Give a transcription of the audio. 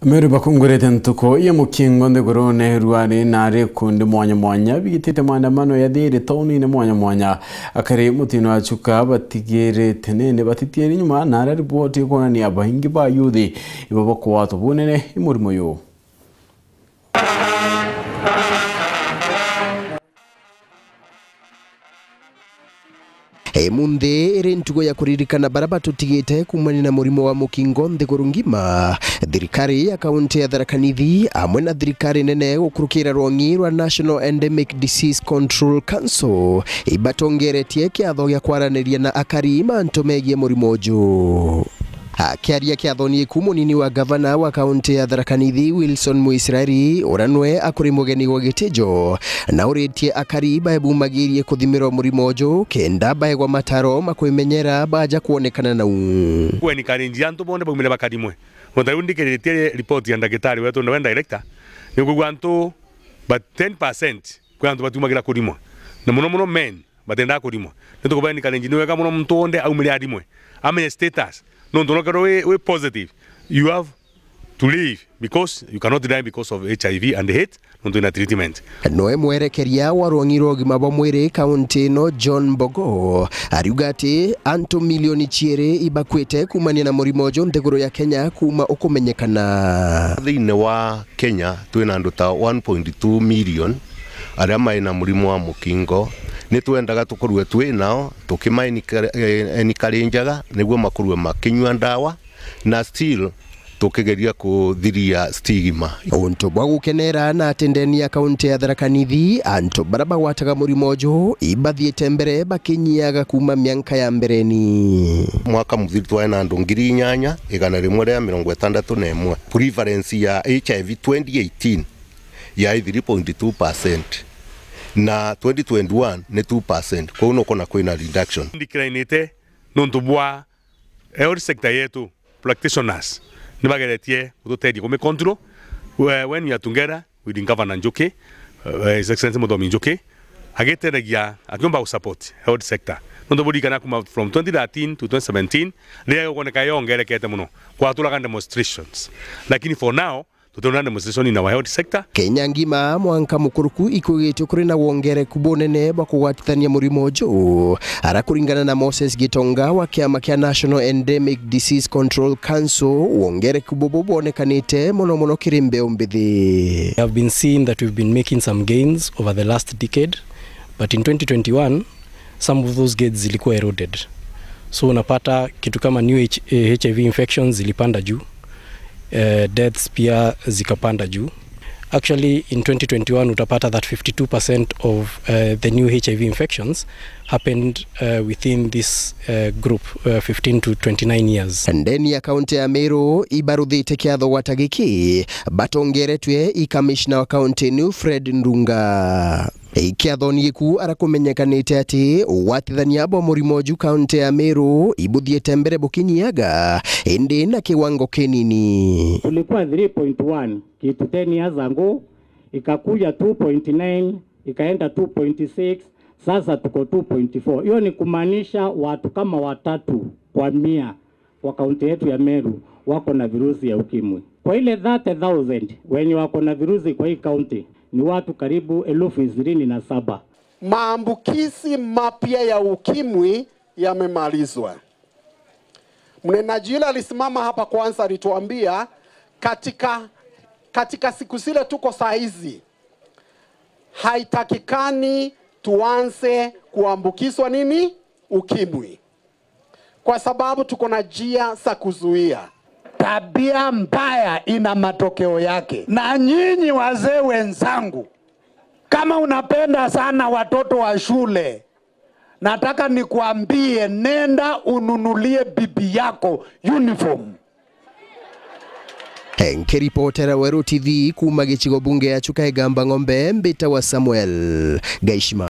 Meru bakungurete Ntuku Ya Mukingo NTHIGURUNE rwari nare kundi mwanya bigitete maandamano ya thiri tauni ne mwanya akari mutino achuka batigere tenene batitiye nyuma nare ripoti ko ni abahingi ba yuthi ibabo ko watu bunene imurimo yo Munde Ntuku ya kuririkana baraba tutigite kumani na murimo wa mukingo nthiguru ngima thirikari ya kaunti ya Tharaka Nithi amwe na thirikari nene gukurukira rwangi rwa National Endemic Disease Control Council ibatongeretie kiatho gya kwaraniria na akari mantu megie murimo uju. Akiaria kiathoni kumunini wa gavana wa kaunti ya Tharaka Nithi Wilson Muisraeli uranwe akuri mugeni wa gitijo na uritie akari baebumagirie kuthimirwo murimo uju kenda baegwa mataro makwimenyera baja kuonekana na kweni karinji antu bonde bumire bakarimwe mutari undikiritie report ya ndagitari wetu na director ni kugwantu but 10% kwantu batumagira kurimwa na muno men batenda kurimwa nitukubaini karinji ni weka muno muntu onde aumire arimwe amenye status. No, we positive. You have to leave because you cannot die because of HIV and hate. No, na treatment. Noe mwerekeria wa rwangiro gima bwa mwiri kaunti no John Bogo ariugati antu milioni chiere ibakwete kumania na murimo jo nthiguru ya Kenya kuma ukumenyekana. Thine wa Kenya twina andu ta 1.2 million aria maina murimo wa mukingo. Nitwendaga tukorwe twinao tukimainikarenjaga niguo makorwe makinywa ndawa na still tukigeria kuthiria stigma. Untu bwa gukenera na atendeni ya kaunti ya Tharaka Nithi antu baraba wataga murimo uju ibathiete mbere bakinyiaga kuma mianka ya mbereni. Mwaka muthiru twaina andu 861 prevalence ya HIV 2018 ya 3.2%. na 2021 ni 2%. Kwa uno kona kwina reduction. Ndikrainite nontubwa health sector yetu practitioners nibageretie utoteji kome control when you are together with the governor Njoke his excellency Mudomi Njoke ageteragia akiomba support health sector nontubudi kana kuma from 2013 to 2017 leo kone kayongere kete muno kwa tulaga demonstrations lakini for now tutona demonstration in our health sector. Kenya ngima mwanka mukuruku ikugite kuri na wongere kubonene bakugwatithania murimo uju arakuringana na Moses Gitonga wa kiama kia National Endemic Disease Control Council wongere kubobonekanite muno kirimbe umbithi. We have been seeing that we've been making some gains over the last decade, but in 2021 some of those gains zilikuwa eroded, so unapata kitu kama new HIV infections zilipanda juu. Deaths pia zikapanda juu. Actually in 2021 utapata that 52% of the new HIV infections happened within this group 15 to 29 years. Ndeni ya kaunti ya Meru ibaruthite kiatho watagiki batongeretwe ikamishna wa kaunti ni Fred Ndunga. Kiathoni giku arakumenyekanite ati watithania bo murimo ju kaunti ya Meru ibuthiete mbere bukinyiaga indi na kiwango kinini. Tulikuwa 3.1 kitu 10 years ago, ikakuja 2.9, ikaenda 2.6, sasa tuko 2.4. Hiyo ni kumaanisha watu kama 3 kwa 100 kwa kaunti yetu ya Meru wako na virusi ya ukimwi. Kwa ile 30,000 wenye wako na virusi kwa hii kaunti ni watu karibu 27,000. Maambukizi mapya ya ukimwi yamemalizwa. Mnenaji alisimama hapa kwanza alituambia katika siku zile tuko saa hizi haitakikani tuanze kuambukizwa ukimwi, kwa sababu tuko na njia za kuzuia. Tabia mbaya ina matokeo yake. Na nyinyi wazee wenzangu, kama unapenda sana watoto wa shule, nataka nikuambie nenda ununulie bibi yako uniform. Nkiripotera Weru TV kuma gichigo bunge ya Chuka Egamba Ng'ombe mbita wa Samuel Gaishima.